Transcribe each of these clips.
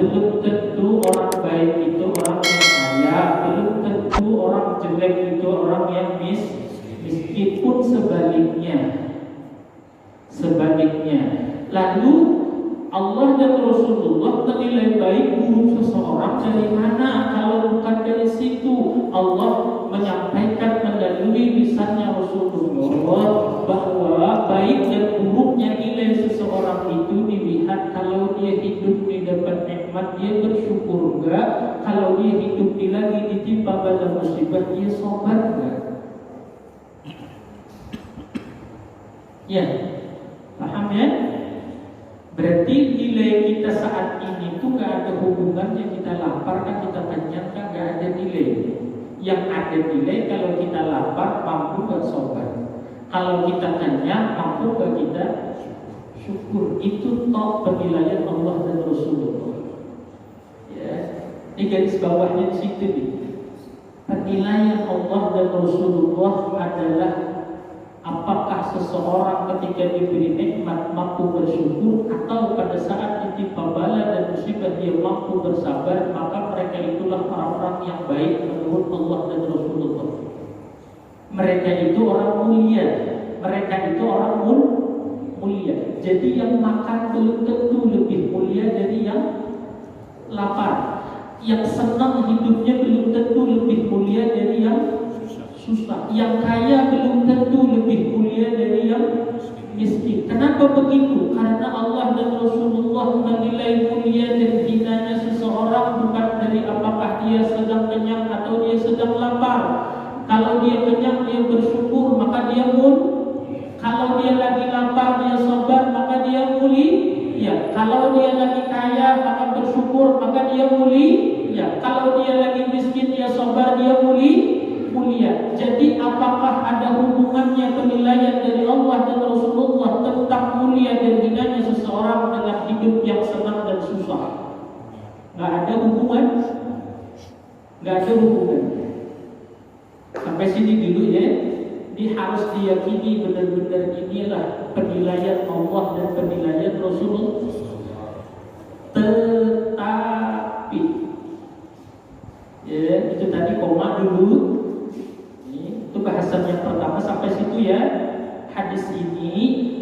belum tentu orang baik itu orang yang kaya, belum tentu orang jelek itu orang yang miskin pun sebaliknya. Lalu Allah dan Rasulullah menilai baik buruk seseorang dari mana kalau bukan dari situ? Allah menyampaikan melalui lisannya Rasulullah bahwa baik dan buruknya nilai seseorang itu dilihat kalau dia hidup di dapat nikmat dia bersyukur enggak, kalau dia hidup di lagi ditimpa bala musibah dia sabar enggak? Ya, paham ya? Berarti nilai kita saat ini tuh gak ada hubungannya kita lapar kan kita kenyang kan gak ada nilai. Yang ada nilai kalau kita lapar mampu gak sabar, kalau kita kenyang mampu gak kita syukur. Itu top penilaian Allah dan Rasulullah. Ya, ini garis bawahnya di situ nih. Penilaian Allah dan Rasulullah adalah apakah seseorang ketika diberi nikmat mampu bersyukur atau pada saat ditimpa bala dan musibah dia mampu bersabar, maka mereka itulah orang-orang yang baik menurut Allah dan Rasulullah. Mereka itu orang mulia, mereka itu orang mulia. Jadi yang makan belum tentu lebih mulia dari yang lapar. Yang senang hidupnya belum tentu lebih mulia dari yang susah. Yang kaya belum tentu lebih mulia dari yang miskin. Kenapa begitu? Karena Allah dan Rasulullah menilai mulia dan hinanya seseorang bukan dari apakah dia sedang kenyang atau dia sedang lapar. Kalau dia kenyang dia bersyukur maka dia kalau dia lagi lapar dia sabar maka dia mulia. Kalau dia lagi kaya maka bersyukur maka dia mulia. Kalau dia lagi miskin dia sabar dia mulia. Jadi apakah ada hubungannya penilaian dari Allah dan Rasulullah tentang mulia dan hinanya seseorang dengan hidup yang senang dan susah? Gak ada hubungan. Sampai sini dulu ya. Ini harus diyakini benar-benar inilah penilaian Allah dan penilaian Rasulullah. Tetapi ya, itu tadi koma dulu. Itu bahasan yang pertama sampai situ ya. Hadis ini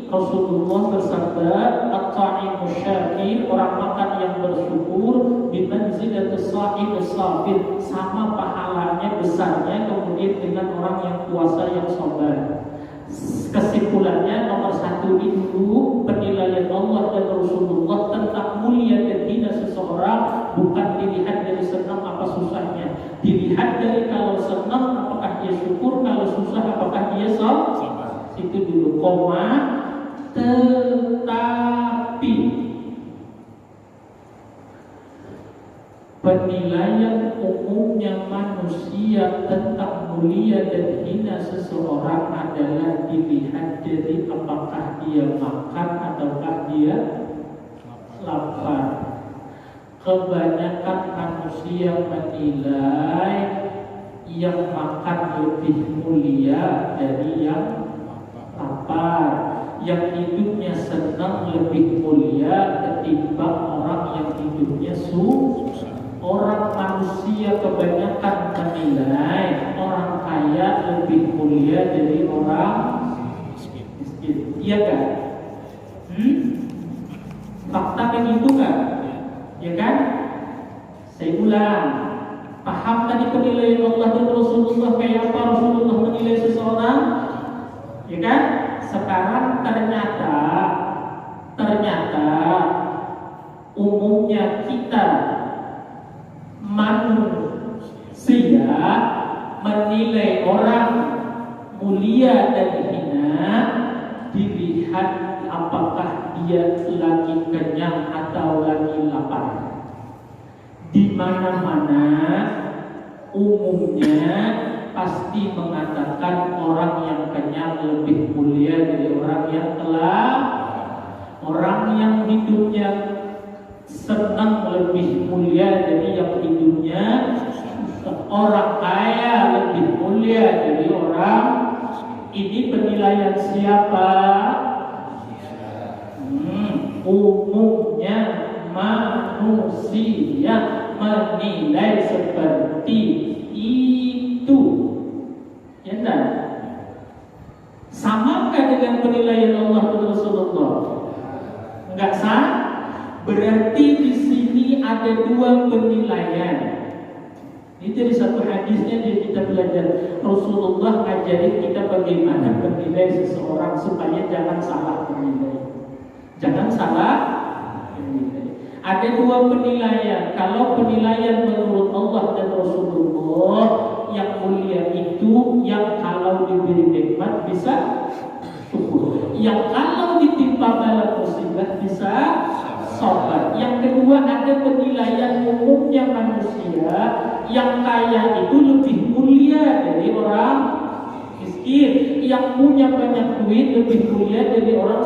Rasulullah bersabda, "At-ta'imu syakir, orang makan yang bersyukur, bimanzilatis sha'imis sabir, sama pahalanya besarnya kemudian dengan orang yang puasa yang sabar." Kesimpulannya nomor satu itu penilaian Allah dan Rasulullah tentang mulia dan hina seseorang bukan dilihat dari senang apa susahnya, dilihat dari kalau senang apakah dia syukur, kalau susah apakah dia sabar. Itu dulu koma. Tetapi penilaian umumnya manusia tentang mulia dan hina seseorang adalah dilihat dari apakah dia makan ataukah dia lapar. Kebanyakan manusia menilai yang makan lebih mulia dari yang lapar, yang hidupnya senang lebih mulia ketimbang orang yang hidupnya susah. Orang manusia kebanyakan menilai orang kaya lebih mulia dari orang miskin. Iya kan? Fakta begitu kan? Ya kan? Saya ulang. Paham tadi penilaian Allah dan Rasulullah kayak apa Rasulullah menilai seseorang? Ya kan? Sekarang ternyata umumnya kita manusia menilai orang mulia dan hina dilihat apakah dia lagi kenyang atau lagi lapar. Di mana-mana umumnya pasti mengatakan orang yang kenyang lebih mulia dari orang yang orang yang hidupnya senang lebih mulia dari yang hidupnya orang kaya lebih mulia dari orang. Ini penilaian siapa? Umumnya manusia. manusia menilai seperti itu. Ya enggak? Samakah dengan penilaian Allah dan Rasulullah? Enggak sah? Berarti di sini ada dua penilaian. Itu di satu hadisnya dia kita belajar Rasulullah ajarin kita bagaimana menilai seseorang supaya jangan salah menilai. Jangan salah menilai. Ada dua penilaian. Kalau penilaian menurut Allah dan Rasulullah, yang mulia itu yang kalau diberi nikmat bisa syukur, yang kalau ditimpa bala musibah bisa sabar. Yang kedua ada penilaian umumnya manusia, yang kaya itu lebih mulia dari orang miskin, yang punya banyak duit lebih mulia dari orang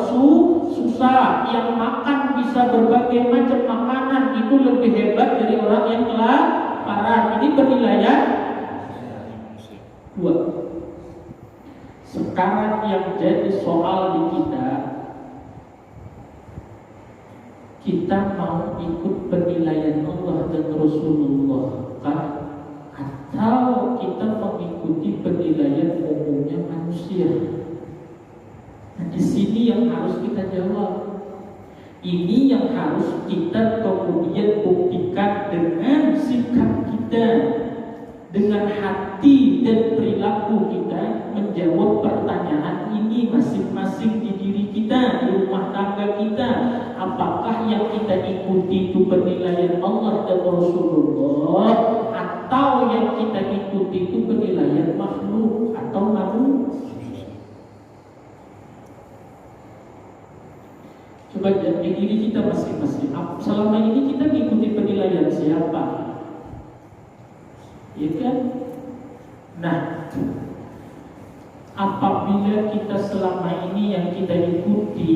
susah, yang makan bisa berbagai macam makanan itu lebih hebat dari orang yang kelaparan. Ini penilaian dua. Sekarang yang jadi soal di kita mau ikut penilaian Allah dan Rasulullah kah? Atau kita mengikuti penilaian umumnya manusia? Nah, di sini yang harus kita jawab. Ini yang harus kita kemudian buktikan dengan sikap kita, dengan hati dan perilaku kita menjawab pertanyaan ini masing-masing di diri kita, di rumah tangga kita. Apakah yang kita ikuti itu penilaian Allah dan Rasulullah, atau yang kita ikuti itu penilaian makhluk atau manusia? Coba di diri kita masing-masing. Selama ini kita mengikuti penilaian siapa? Ya kan? Nah, apabila kita selama ini yang kita ikuti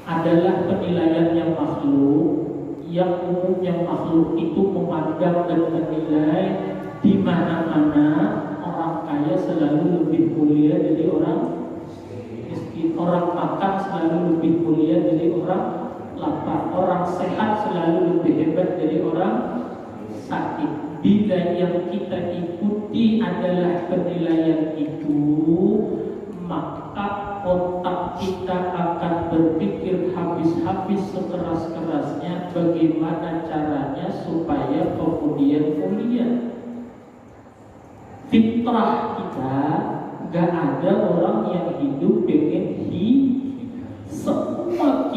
adalah penilaian yang makhluk, yang umumnya makhluk itu memandang dan menilai di mana-mana orang kaya selalu lebih mulia dari orang miskin, orang makan selalu lebih mulia dari orang lapar, orang sehat selalu lebih hebat dari orang sakit. Bila yang kita ikuti adalah penilaian itu, maka otak kita akan berpikir habis-habis sekeras-kerasnya bagaimana caranya supaya kemudian mulia. Fitrah kita gak ada orang yang hidup pengen semua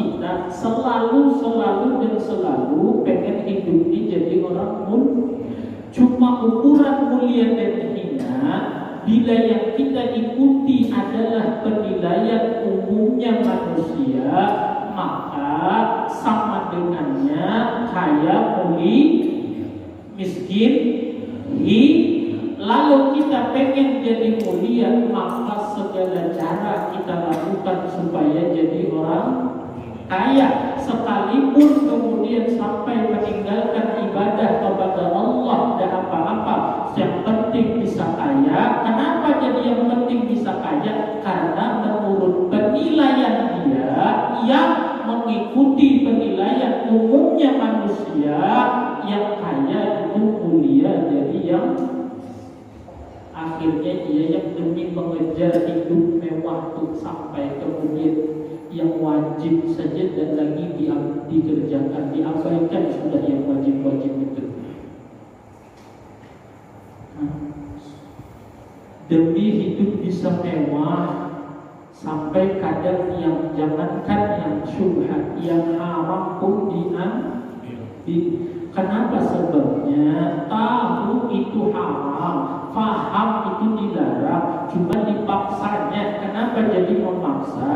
kita selalu pengen hidup ini jadi orang mulia. Cuma ukuran mulia dan hina bila yang kita ikuti adalah penilaian umumnya manusia, maka sama dengannya kaya mulia, miskin lalu kita pengen jadi mulia, maka segala cara kita lakukan supaya jadi orang kaya, sekalipun kemudian sampai meninggalkan ibadah kepada Allah dan apa-apa, yang penting bisa kaya. Kenapa jadi yang penting bisa kaya? Karena menurut penilaian dia yang mengikuti penilaian umumnya manusia, yang kaya itu mulia dari yang akhirnya dia yang demi mengejar hidup mewah tuh sampai kemudian yang wajib saja dan lagi dikerjakan, diabaikan sudah yang wajib-wajib itu. Demi hidup bisa mewah sampai kadang yang jangankan yang syubhat, yang haram pun diambil. Kenapa sebabnya? Tahu itu haram, faham itu dilarang, cuma dipaksanya. Kenapa jadi memaksa?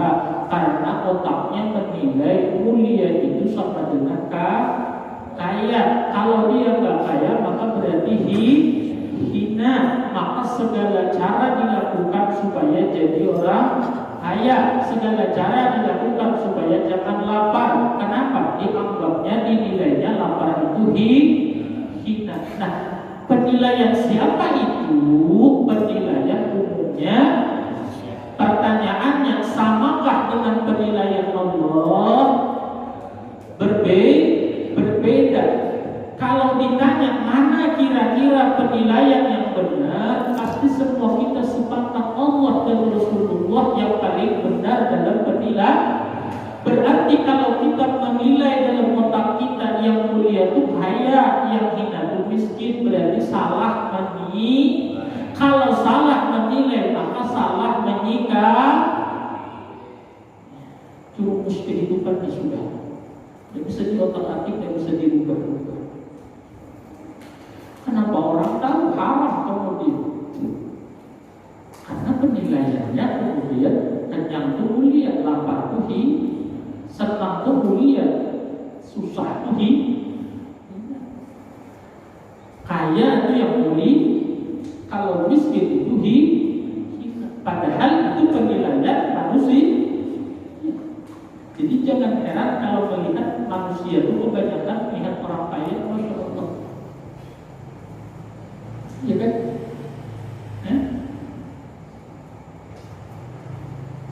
Karena otaknya menilai mulia itu sama dengan kaya. Kalau dia nggak kaya maka berarti hina. Maka segala cara dilakukan supaya jadi orang kaya, segala cara dilakukan supaya jangan lapar. Kenapa? Dianggapnya, dinilainya lapar itu hina. Nah, penilaian siapa itu? Penilaian umumnya. Pertanyaannya, samakah dengan penilaian Allah? Berbeda. penilaian yang benar, pasti semua kita sepakat Allah dan Rasulullah yang paling benar dalam penilaian. Berarti kalau kita menilai dalam otak kita yang mulia itu kaya, yang hina itu miskin, berarti salah menilai. Kalau salah menilai, maka salah menyikap. Rumus kehidupan sudah tidak bisa diotak-atik, tidak bisa dirubah-rubah. Kenapa orang tahu haram kemudian? Karena penilaiannya kemudian kenyang itu mulia, lapar itu senang itu mulia, susah itu kaya itu yang mulia, kalau miskin itu padahal itu penilaian manusia. Jadi jangan heran kalau melihat manusia itu kebanyakan melihat orang kaya, Masya Allah, ya kan?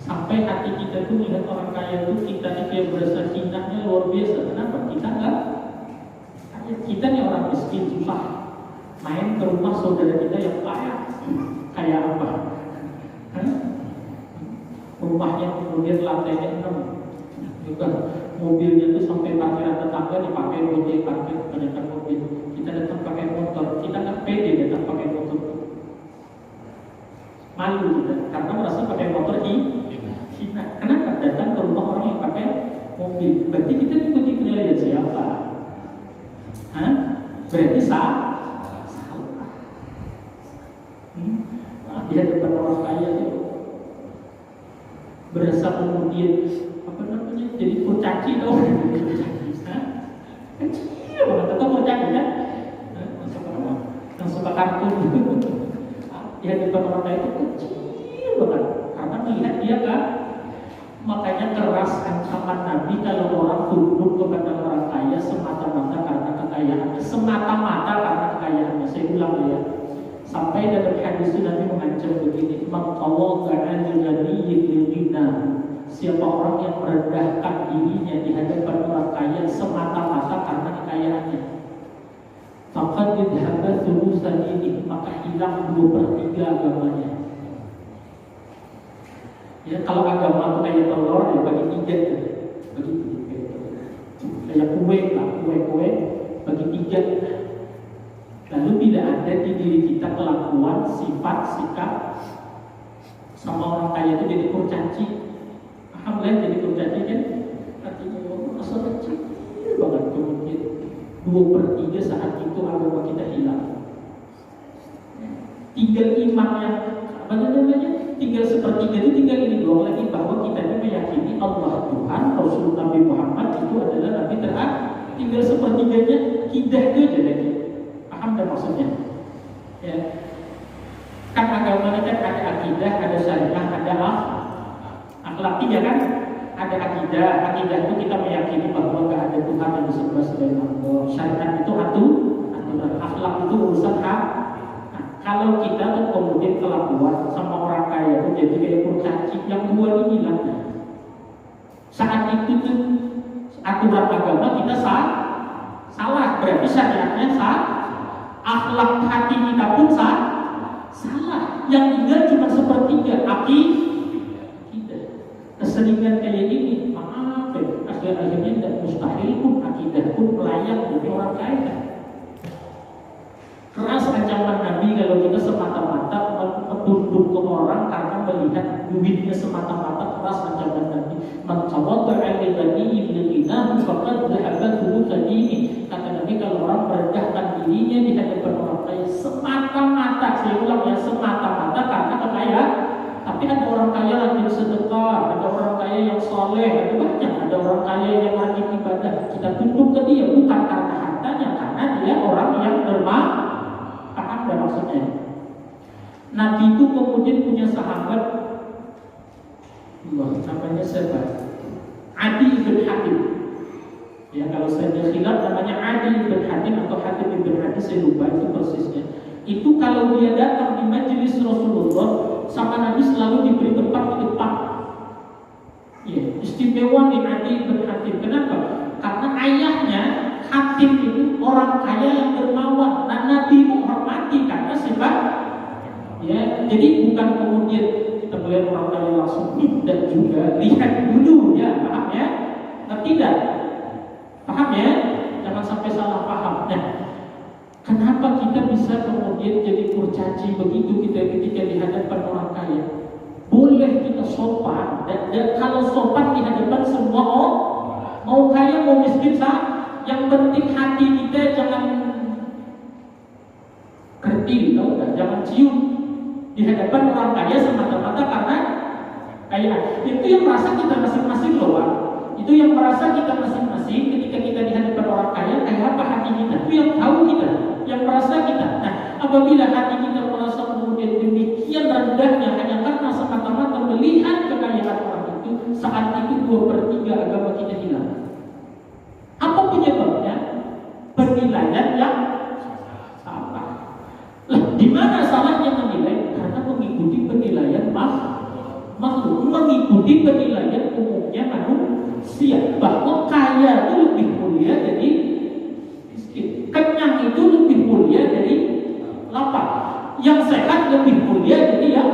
Sampai hati kita tuh melihat orang kaya itu kita kayak berasa hinanya luar biasa. Kenapa? Kita enggak. Kita nih orang miskin susah. Main ke rumah saudara kita yang kaya. Kayak apa? Rumahnya kemudian lantainya 6. Juga mobilnya tuh sampai parkiran tetangga dipakai buat parkir, kebanyakan mobil. Kita datang pakai motor, kita nggak pede datang pakai motor. Malu kita, karena merasa pakai motor hina. Kenapa? Datang ke rumah orang yang pakai mobil. Berarti kita ikuti penilaian siapa? Berarti salah. Dia depan orang kaya itu berasa kemudian apa namanya? Jadi kurcaci dong. Kecil banget, atau kurcaci kan? Yang suka kartun. Dia depan orang kaya itu kecil banget, karena melihat dia kan. Makanya keras ancaman Nabi kalau orang tunduk kepada orang kaya semata-mata karena kekayaannya, semata-mata karena kekayaannya. Saya ulang ya, sampai dalam hadis itu Nabi mengancam begini: "Maqawada'an lil-ghina." Siapa orang yang merendahkan dirinya di hadapan orang kaya semata-mata karena kekayaannya, faqad dhahaba thulutsan ini, maka hilang 2/3 agamanya. Ya, kalau agama itu kayak telur ya bagi 3, bagi 3. Kayak kue lah, kue bagi 3. Lalu tidak ada di diri kita kelakuan, sifat, sikap sama orang kaya itu jadi kurcaci. Paham kan? Jadi kurcaci kan? Artinya masa kecil banget kemudian 2/3 saat itu agama kita hilang. Tinggal iman yang apa namanya? Tinggal 1/3 itu tinggal ini doang lagi, bahwa kita ini meyakini Allah Tuhan, Rasul Nabi Muhammad itu adalah Nabi terakhir. Tinggal 1/3-nya kidah itu aja lagi. Paham tak maksudnya? Ya. Kan agama ini kan ada akidah, ada syariah, ada akhlak, ya kan? Ada akidah itu kita meyakini bahwa enggak ada Tuhan yang disembah selain Allah. Syariat itu aturan, akhlak itu urusan hak. Kalau kita tuh kemudian kelakuan sama orang kaya itu jadi kayak kurcaci, yang 2 ini hilang. Saat itu tuh aturan agama kita salah, berarti syariatnya salah, akhlak hati kita pun salah. Yang tinggal cuma 1/3 akidah. Keseringan kayak ini, maaf ya, akhir-akhirnya tidak mustahil pun akidah pun layak jadi orang kaya. Keras ancaman Nabi kalau kita semata-mata tunduk ke orang karena melihat duitnya semata-mata. Keras ancaman Nabi. Man tawadda'a li ghaniyin bil-ghina faqad dhahaba thulutsan ini. Kata Nabi, kalau orang merendahkan dirinya di hadapan orang kaya semata-mata, saya ulang ya, semata-mata karena kekayaan. Tapi ada orang kaya rajin sedekah, ada orang kaya yang soleh, ada banyak, ada orang kaya yang rajin ibadah. Kita tunduk ke dia bukan karena hartanya, karena dia orang yang dermawan. Paham dan maksudnya? Nabi itu kemudian punya sahabat, namanya siapa? Adi bin Hatim. Ya, kalau saya khilaf namanya Adi bin Hatim atau Hatim bin Hatim, saya lupa itu persisnya. Itu kalau dia datang di majelis Rasulullah sama Nabi selalu diberi tempat di depan. Ya, istimewa di Adi bin Hatim. Kenapa? Karena ayahnya Hatim itu orang kaya yang dermawan. Nah, Nabi menghormati kan. Jadi bukan kemudian kita melihat orang kaya langsung dan juga lihat dulu ya, paham ya? Ngerti tidak? Paham ya? Jangan sampai salah paham. Nah, kenapa kita bisa kemudian jadi kurcaci begitu kita ketika di hadapan orang kaya? Boleh kita sopan dan kalau sopan di hadapan semua orang, mau kaya mau miskin sah. Yang penting hati kita jangan kerdil, tahu nggak? Jangan cium di hadapan orang kaya semata-mata karena kaya. Itu yang merasa kita masing-masing loh, Pak. Itu yang merasa kita masing-masing ketika kita di hadapan orang kaya, kayak apa hati kita? Itu yang tahu kita, yang merasa kita. Nah, apabila hati kita merasa kemudian demikian rendahnya hanya karena semata-mata melihat kekayaan orang itu, saat itu 2/3 agama kita hilang. Apa penyebabnya? Penilaian yang salah. Lah, di mana salahnya menilai? Karena mengikuti penilaian makhluk, mengikuti penilaian umumnya manusia bahwa kaya itu lebih mulia dari miskin, kenyang itu lebih mulia dari lapar, yang sehat lebih mulia dari yang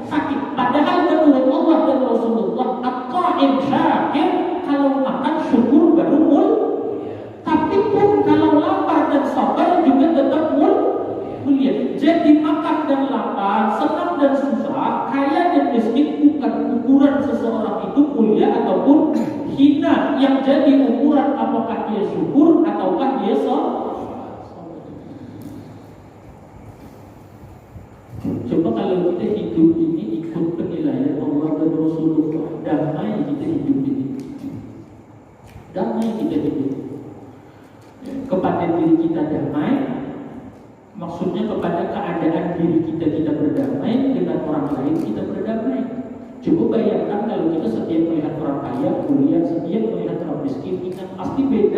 sakit. Padahal menurut Allah dan Rasulullah, at-ta'im syakir, kalau makan syukur baru mulia. Tapi pun kalau lapar dan sabar juga tetap mulia. Jadi makan dan lapar, senang dan susah, kaya dan miskin bukan ukuran seseorang itu mulia ataupun hina. Yang jadi ukuran apakah dia syukur ataukah dia sabar. Coba kalau kita hidup ini ikut penilaian Allah dan Rasulullah, damai kita hidup ini. Damai kita hidup. Kepada diri kita damai, maksudnya kepada keadaan diri kita berdamai, dengan orang lain kita berdamai. Coba bayangkan kalau kita setiap melihat orang kaya, mulia, setiap melihat orang miskin, kita pasti beda